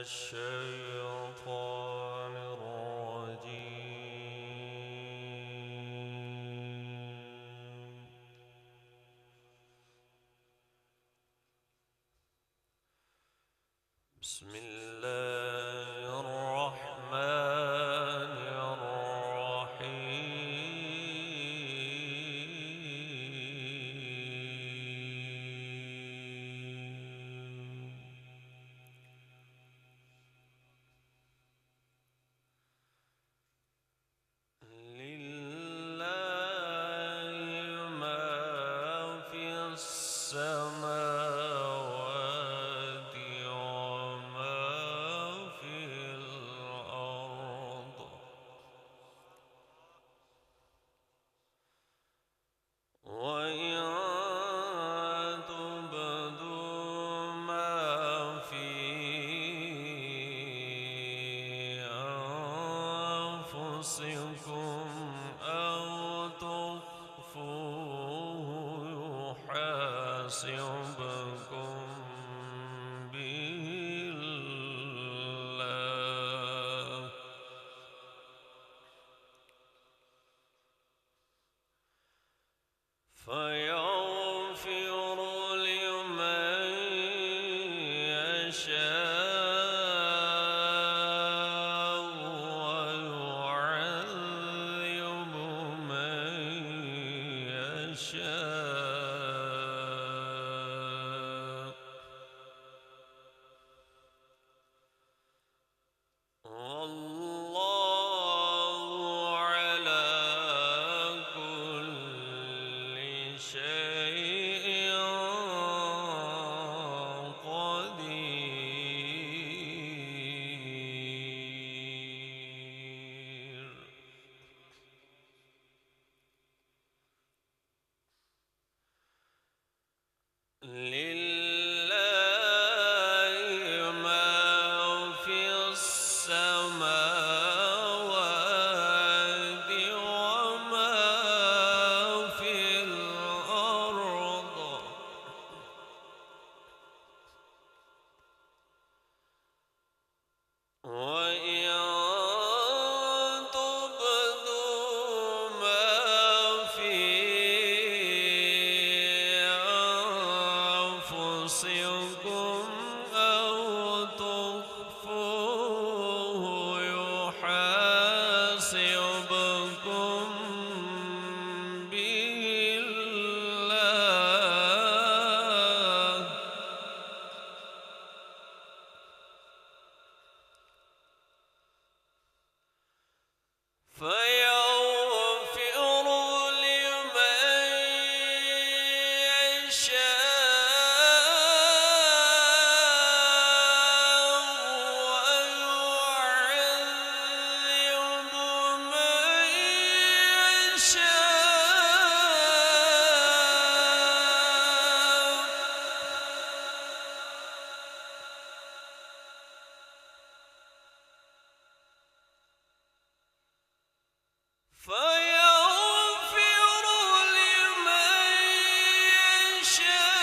الشيطان الرجيم. بسم الله الرحمن الرحيم. لله ما في السماوات وما في الأرض، وإن تبدوا ما في أنفسكم أو تخفوه يحاسبكم به الله، فيغفر لمن يشاء ويعذب من يشاء، والله على كل شيء قدير. لله ما في السماوات وما في الأرض، وإن تبدوا ما في أنفسكم أو تخفوه يحاسبكم به الله، فيغفر لمن يشاء ويعذب من يشاء، فيغفر لمن يشاء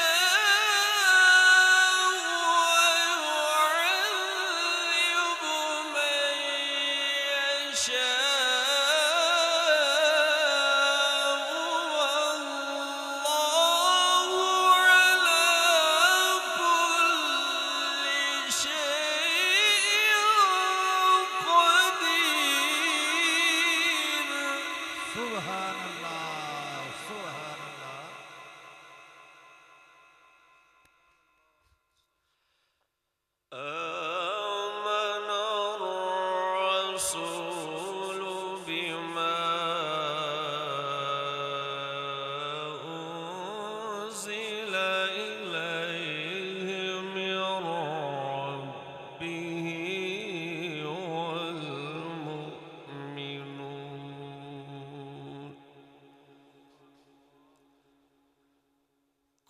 ويعذب من يشاء، والله على كل شيء قدير. سبحان الله سبحان الله. آمن الرسول بما أنزل إليه من ربه والمؤمنون،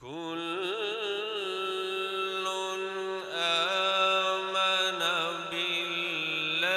كل آمن بالله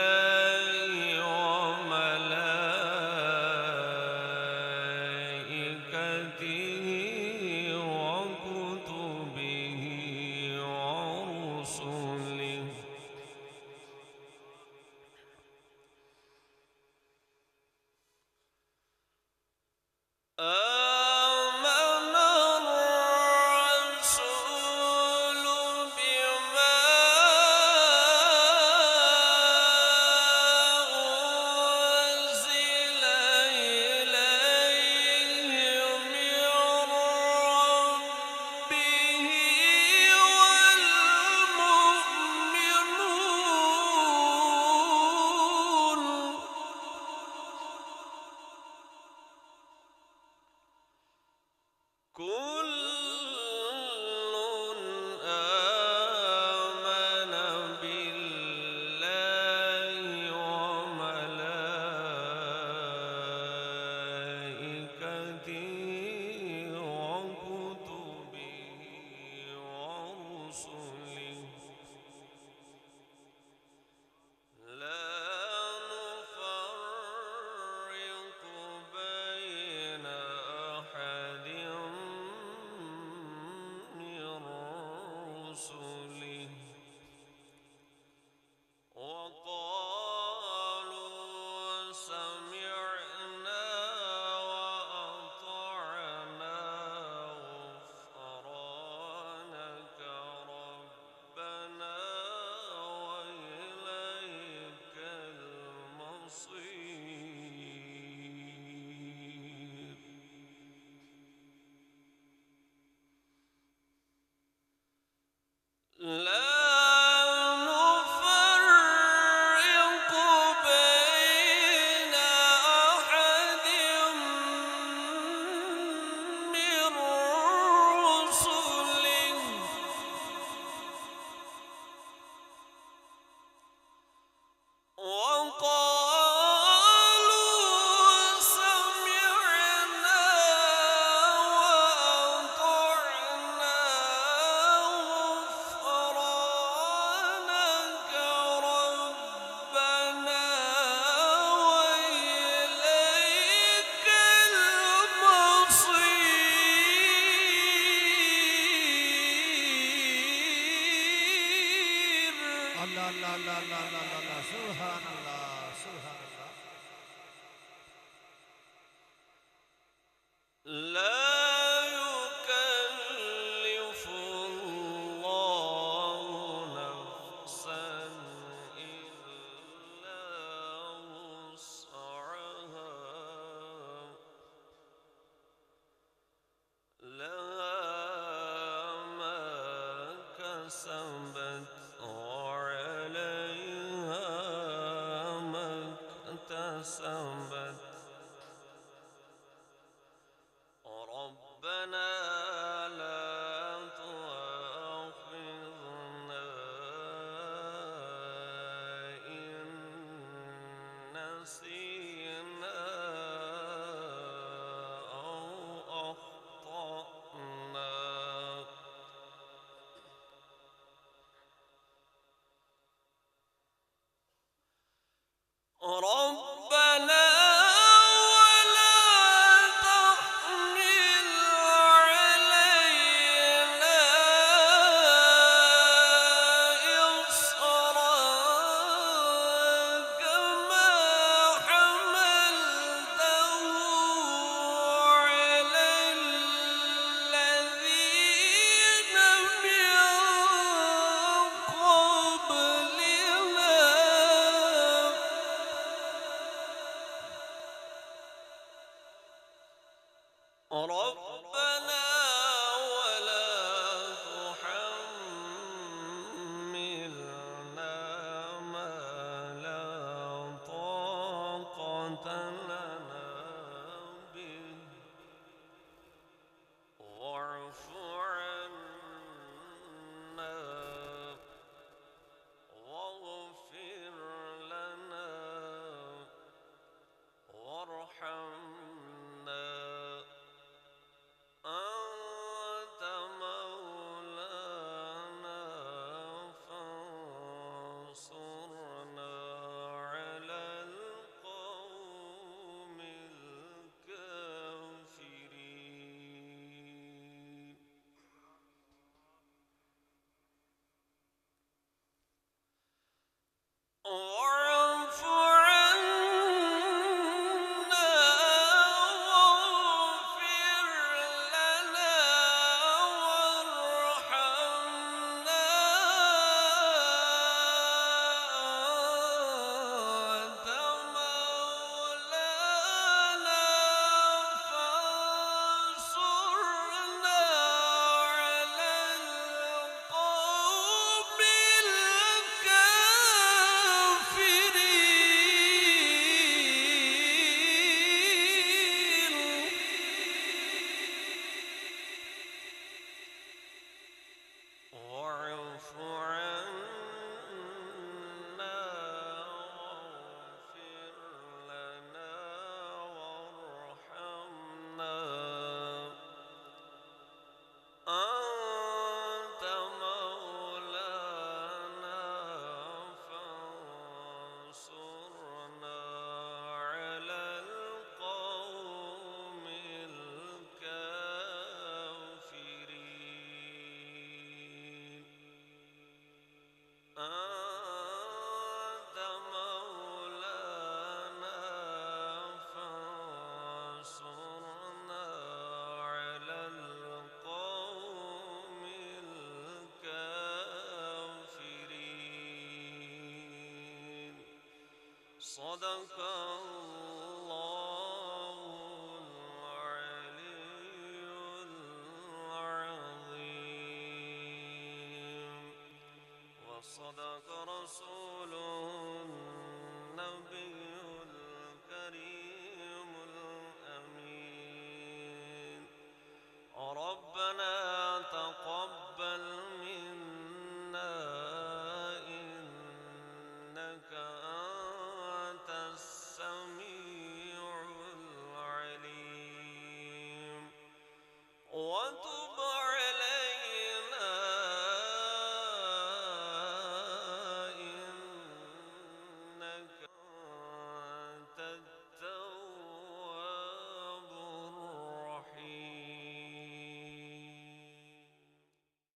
لا نفرق بين أحد من رسله وقالوا سمعنا وأطعنا غفرانك ربنا وإليك المصير. الله الله الله الله الله الله سبحان الله سبحان الله. لا يكلف الله نفسا إلا وسعها لها ما كسبت وعليها ما اكتسبت ربنا لا تؤاخذنا إن نسينا أو أخطأنا ربنا ولا تحمل علينا إصرا كما حملته على الذين من قبلنا ربنا ولا تحملنا ما لا طاقة لنا به واعف عنا واغفر لنا وارحمنا أنت مولانا فانصرنا على القوم الكافرين. واعف عنا واغفر لنا وارحمنا أنت مولانا فانصرنا على القوم الكافرين. واعف عنا واغفر لنا وارحمنا أنت مولانا فانصرنا على القوم الكافرين. أنت مولانا فانصرنا على القوم الكافرين. صدق الله العلي العظيم. وصدق رسوله النبي الكريم الأمين. ربنا